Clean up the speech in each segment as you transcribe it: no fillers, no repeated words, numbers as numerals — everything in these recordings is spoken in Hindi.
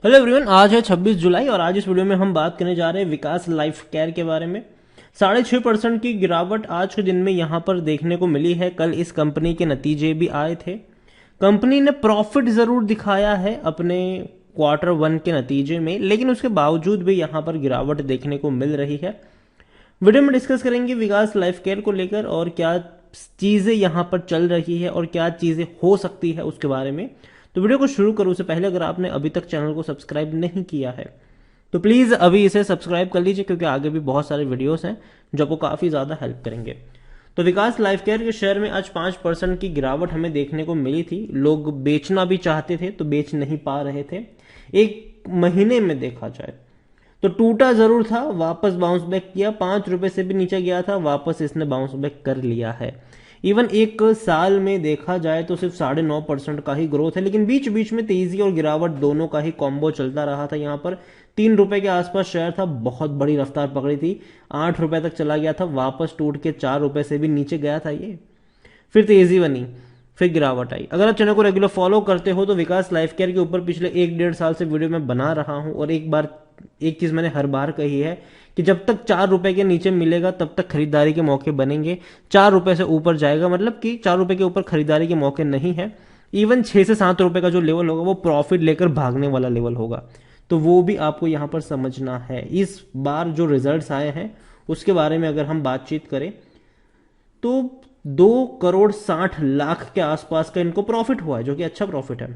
हेलो एवरीवन, आज है 26 जुलाई और आज इस वीडियो में हम बात करने जा रहे हैं विकास लाइफ केयर के बारे में। 6.5% की गिरावट आज के दिन में यहां पर देखने को मिली है। कल इस कंपनी के नतीजे भी आए थे। कंपनी ने प्रॉफिट जरूर दिखाया है अपने क्वार्टर 1 के नतीजे में, लेकिन उसके बावजूद भी यहां पर गिरावट देखने को मिल रही है। वीडियो में डिस्कस करेंगे विकास लाइफ केयर को लेकर और क्या चीजें यहां पर चल रही है और क्या चीजें हो सकती है उसके बारे में। तो वीडियो को शुरू करूं उससे पहले अगर आपने अभी तक चैनल को सब्सक्राइब नहीं किया है तो प्लीज अभी इसे सब्सक्राइब कर लीजिए, क्योंकि आगे भी बहुत सारे वीडियोस हैं जो आपको काफी ज्यादा हेल्प करेंगे। तो विकास लाइफ केयर के शेयर में आज 5% की गिरावट हमें देखने को मिली थी। लोग बेचना भी चाहते थे तो बेच नहीं पा रहे थे। एक महीने में देखा जाए तो टूटा जरूर था, वापस बाउंस बैक किया। 5 रुपए से भी नीचे गया था, वापस इसने बाउंस बैक कर लिया है। इवन एक साल में देखा जाए तो सिर्फ 9.5% का ही ग्रोथ है, लेकिन बीच बीच में तेजी और गिरावट दोनों का ही कॉम्बो चलता रहा था। यहाँ पर 3 रुपए के आसपास शेयर था, बहुत बड़ी रफ्तार पकड़ी थी, 8 रुपए तक चला गया था, वापस टूट के 4 रुपए से भी नीचे गया था ये। फिर तेजी बनी, फिर गिरावट आई। अगर आप चैनल को रेगुलर फॉलो करते हो तो विकास लाइफ केयर के ऊपर पिछले 1-1.5 साल से वीडियो में बना रहा हूं, और एक चीज मैंने हर बार कही है कि जब तक 4 रुपए के नीचे मिलेगा तब तक खरीदारी के मौके बनेंगे। 4 रुपए से ऊपर जाएगा मतलब कि 4 रुपए के ऊपर खरीदारी के मौके नहीं है। इवन 6 से 7 रुपए का जो लेवल होगा वो प्रॉफिट लेकर भागने वाला लेवल होगा, तो वो भी आपको यहां पर समझना है। इस बार जो रिजल्ट्स आए हैं उसके बारे में अगर हम बातचीत करें तो 2,60,00,000 के आसपास का इनको प्रॉफिट हुआ है, जो कि अच्छा प्रॉफिट है।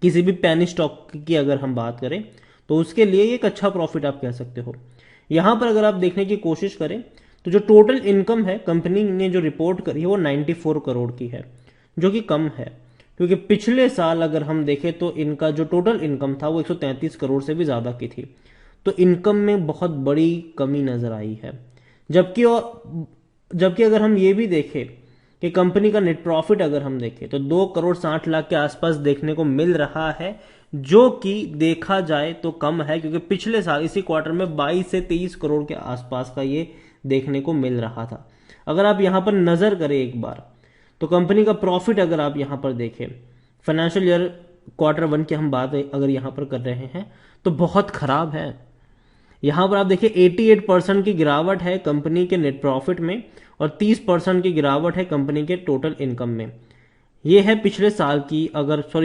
किसी भी पैनी स्टॉक की अगर हम बात करें तो उसके लिए एक अच्छा प्रॉफिट आप कह सकते हो। यहां पर अगर आप देखने की कोशिश करें तो जो टोटल इनकम है कंपनी ने जो रिपोर्ट करी है वो 94 करोड़ की है, जो कि कम है, क्योंकि पिछले साल अगर हम देखें तो इनका जो टोटल इनकम था वो 133 करोड़ से भी ज्यादा की थी। तो इनकम में बहुत बड़ी कमी नजर आई है। जबकि जबकि अगर हम ये भी देखें कि कंपनी का नेट प्रॉफिट अगर हम देखें तो 2,60,00,000 के आसपास देखने को मिल रहा है, जो कि देखा जाए तो कम है, क्योंकि पिछले साल इसी क्वार्टर में 22 से 23 करोड़ के आसपास का ये देखने को मिल रहा था। अगर आप यहां पर नजर करें एक बार तो कंपनी का प्रॉफिट अगर आप यहां पर देखें, फाइनेंशियल ईयर क्वार्टर 1 की हम बात अगर यहां पर कर रहे हैं तो बहुत खराब है। यहां पर आप देखिए 88% की गिरावट है कंपनी के नेट प्रॉफिट में और 30% की गिरावट है कंपनी के टोटल इनकम में। यह है पिछले साल की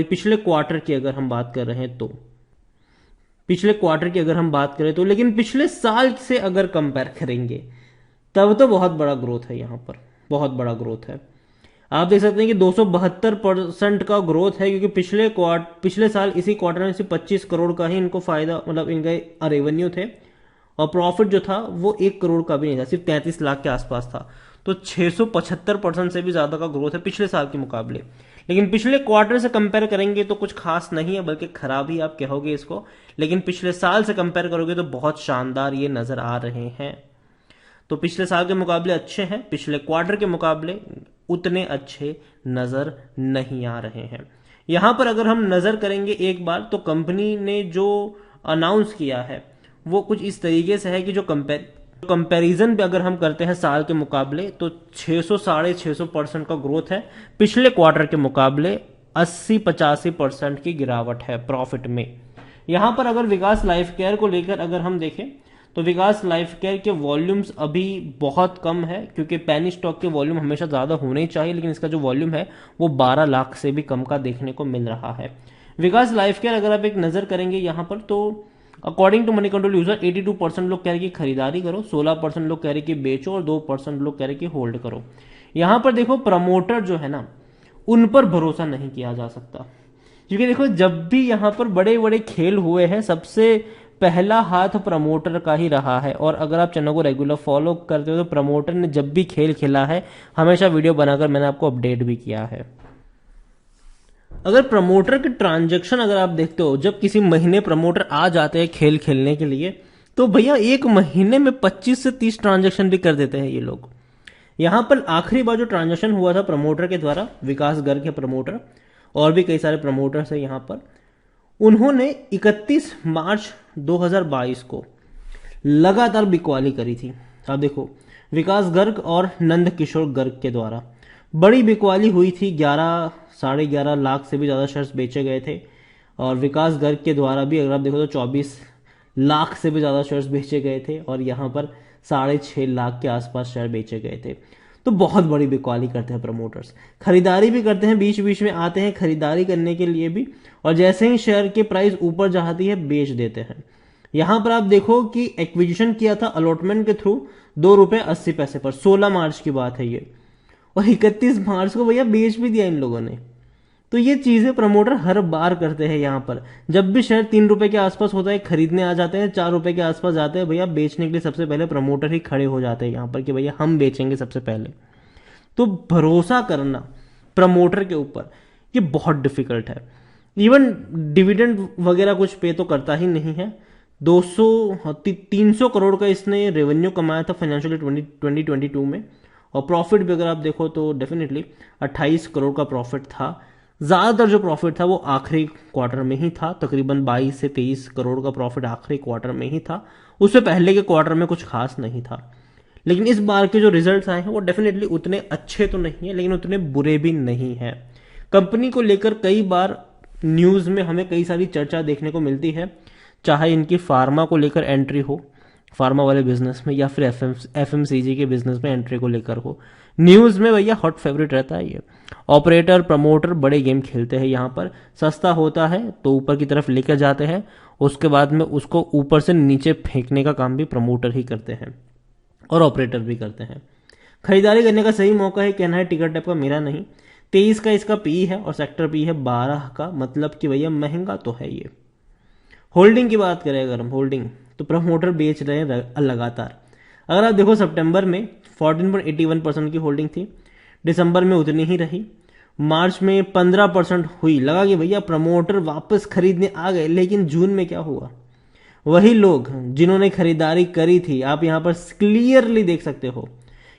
पिछले क्वार्टर की अगर हम बात कर रहे हैं तो, पिछले क्वार्टर की अगर हम बात करें तो, लेकिन पिछले साल से अगर कंपेयर करेंगे तब तो बहुत बड़ा ग्रोथ है। यहां पर बहुत बड़ा ग्रोथ है। आप देख सकते हैं कि 272% का ग्रोथ है, क्योंकि पिछले साल इसी क्वार्टर में सिर्फ 25 करोड़ का ही इनको फायदा मतलब इनके रेवेन्यू थे, और प्रॉफिट जो था वो 1 करोड़ का भी नहीं था, सिर्फ 33 लाख के आसपास था। तो 675% से भी ज्यादा का ग्रोथ है पिछले साल के मुकाबले। लेकिन पिछले क्वार्टर से कंपेयर करेंगे तो कुछ खास नहीं है, बल्कि खराब ही आप कहोगे इसको। लेकिन पिछले साल से कंपेयर करोगे तो बहुत शानदार ये नजर आ रहे हैं। तो पिछले साल के मुकाबले अच्छे हैं, पिछले क्वार्टर के मुकाबले उतने अच्छे नजर नहीं आ रहे हैं। यहां पर अगर हम नजर करेंगे एक बार तो कंपनी ने जो अनाउंस किया है वो कुछ इस तरीके से है कि जो कंपैरिजन पे अगर हम करते हैं साल के मुकाबले तो 600-650% का ग्रोथ है। पिछले क्वार्टर के मुकाबले 80-85% की गिरावट है प्रॉफिट में। यहां पर अगर विकास लाइफ केयर को लेकर अगर हम देखें तो विकास लाइफ केयर के वॉल्यूम्स अभी बहुत कम है, क्योंकि पैनी स्टॉक के वॉल्यूम हमेशा ज्यादा होने ही चाहिए, लेकिन इसका जो वॉल्यूम है वो 12 लाख से भी कम का देखने को मिल रहा है। विकास लाइफ केयर अगर आप एक नजर करेंगे यहां पर तो according to Moneycontrol user 82% लोग कह रहे कि खरीदारी करो, 16% लोग कह रहे कि बेचो और 2% लोग कह रहे कि होल्ड करो। यहां पर देखो प्रमोटर जो है ना उन पर भरोसा नहीं किया जा सकता, क्योंकि देखो जब भी यहां पर बड़े बड़े खेल हुए हैं सबसे पहला हाथ प्रमोटर का ही रहा है। और अगर आप चैनल को रेगुलर फॉलो करते हो तो प्रमोटर ने जब भी खेल खेला है हमेशा वीडियो बनाकर मैंने आपको अपडेट भी किया है। अगर प्रमोटर के ट्रांजैक्शन अगर आप देखते हो, जब किसी महीने प्रमोटर आ जाते हैं खेल खेलने के लिए तो भैया एक महीने में 25 से 30 ट्रांजैक्शन भी कर देते हैं ये लोग। यहां पर आखिरी बार जो ट्रांजैक्शन हुआ था प्रमोटर के द्वारा, विकास गर्ग के प्रमोटर और भी कई सारे प्रमोटर्स हैं यहां पर, उन्होंने 31 मार्च 2022 को लगातार बिकवाली करी थी। आप देखो विकास गर्ग और नंद किशोर गर्ग के द्वारा बड़ी बिकवाली हुई थी। 11 साढ़े 11 लाख से भी ज्यादा शेयर्स बेचे गए थे। और विकास गर्ग के द्वारा भी अगर आप देखो तो 24 लाख से भी ज़्यादा शेयर्स बेचे गए थे और यहाँ पर 6.5 लाख के आसपास शेयर बेचे गए थे। तो बहुत बड़ी बिकवाली करते हैं प्रमोटर्स, खरीदारी भी करते हैं, बीच बीच में आते हैं खरीदारी करने के लिए भी, और जैसे ही शेयर की प्राइस ऊपर जाती है बेच देते हैं। यहां पर आप देखो कि एक्विजिशन किया था अलॉटमेंट के थ्रू ₹2.80 पर, 16 मार्च की बात है ये, और 31 मार्च को भैया बेच भी दिया इन लोगों ने। तो ये चीजें प्रमोटर हर बार करते हैं। यहाँ पर जब भी शेयर ₹3 के आसपास होता है खरीदने आ जाते हैं, ₹4 के आसपास जाते हैं, भैया बेचने के लिए सबसे पहले प्रमोटर ही खड़े हो जाते हैं यहाँ पर कि भैया हम बेचेंगे सबसे पहले। तो भरोसा करना प्रमोटर के ऊपर ये बहुत डिफिकल्ट है। इवन डिविडेंड वगैरह कुछ पे तो करता ही नहीं है। 300 करोड़ का इसने रेवेन्यू कमाया था फाइनेंशियल 2022 में, और प्रॉफिट भी अगर आप देखो तो डेफिनेटली 28 करोड़ का प्रॉफिट था। ज़्यादातर जो प्रॉफिट था वो आखिरी क्वार्टर में ही था, तकरीबन 22 से 23 करोड़ का प्रॉफिट आखिरी क्वार्टर में ही था। उससे पहले के क्वार्टर में कुछ खास नहीं था। लेकिन इस बार के जो रिजल्ट्स आए हैं वो डेफिनेटली उतने अच्छे तो नहीं है, लेकिन उतने बुरे भी नहीं है। कंपनी को लेकर कई बार न्यूज़ में हमें कई सारी चर्चा देखने को मिलती है, चाहे इनकी फार्मा को लेकर एंट्री हो, फार्मा वाले बिजनेस में, या फिर एफएमसीजी के बिजनेस में एंट्री को लेकर हो। न्यूज़ में भैया हॉट फेवरेट रहता है ये। ऑपरेटर प्रमोटर बड़े गेम खेलते हैं यहाँ पर, सस्ता होता है तो ऊपर की तरफ लेकर जाते हैं, उसके बाद में उसको ऊपर से नीचे फेंकने का काम भी प्रमोटर ही करते हैं और ऑपरेटर भी करते हैं। खरीदारी करने का सही मौका है कहना है टिकट टैप का, मेरा नहीं। 23 का इसका पी है और सेक्टर पी है 12 का, मतलब कि भैया महंगा तो है ये। होल्डिंग की बात करें अगर हम, होल्डिंग तो प्रमोटर बेच रहे हैं लगातार। अगर आप देखो सितंबर में 14.81% की होल्डिंग थी, दिसंबर में उतनी ही रही, मार्च में 15% हुई, लगा कि भैया प्रमोटर वापस खरीदने आ गए। लेकिन जून में क्या हुआ, वही लोग जिन्होंने खरीदारी करी थी, आप यहां पर क्लियरली देख सकते हो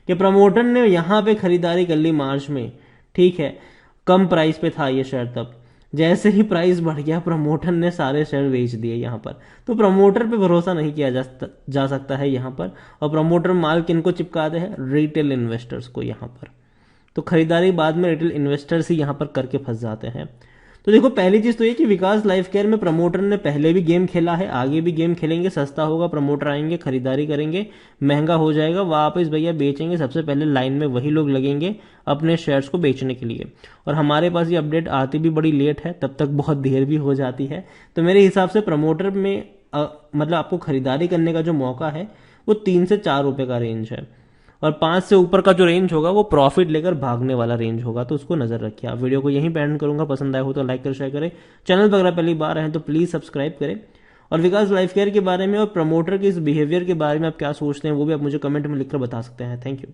कि प्रमोटर ने यहां पे खरीदारी कर ली मार्च में, ठीक है, कम प्राइस पे था ये शेयर तब, जैसे ही प्राइस बढ़ गया प्रमोटर ने सारे शेयर बेच दिए यहाँ पर। तो प्रमोटर पे भरोसा नहीं किया जा सकता है यहाँ पर। और प्रमोटर माल किनको चिपकाते हैं, रिटेल इन्वेस्टर्स को यहाँ पर। तो खरीदारी बाद में रिटेल इन्वेस्टर्स ही यहाँ पर करके फंस जाते हैं। तो देखो पहली चीज तो ये कि विकास लाइफ केयर में प्रमोटर ने पहले भी गेम खेला है, आगे भी गेम खेलेंगे। सस्ता होगा, प्रमोटर आएंगे, खरीदारी करेंगे, महंगा हो जाएगा, वापस भैया बेचेंगे। सबसे पहले लाइन में वही लोग लगेंगे अपने शेयर्स को बेचने के लिए। और हमारे पास ये अपडेट आती भी बड़ी लेट है, तब तक बहुत देर भी हो जाती है। तो मेरे हिसाब से प्रमोटर में मतलब आपको खरीदारी करने का जो मौका है वो 3 से 4 रुपए का रेंज है, और 5 से ऊपर का जो रेंज होगा वो प्रॉफिट लेकर भागने वाला रेंज होगा। तो उसको नजर रखिए। आप वीडियो को यहीं पे एंड करूंगा, पसंद आया हो तो लाइक कर शेयर करें, चैनल पर अगर पहली बार आए तो प्लीज सब्सक्राइब करें। और विकास लाइफ केयर के बारे में और प्रमोटर के इस बिहेवियर के बारे में आप क्या सोचते हैं वो भी आप मुझे कमेंट में लिखकर बता सकते हैं। Thank you.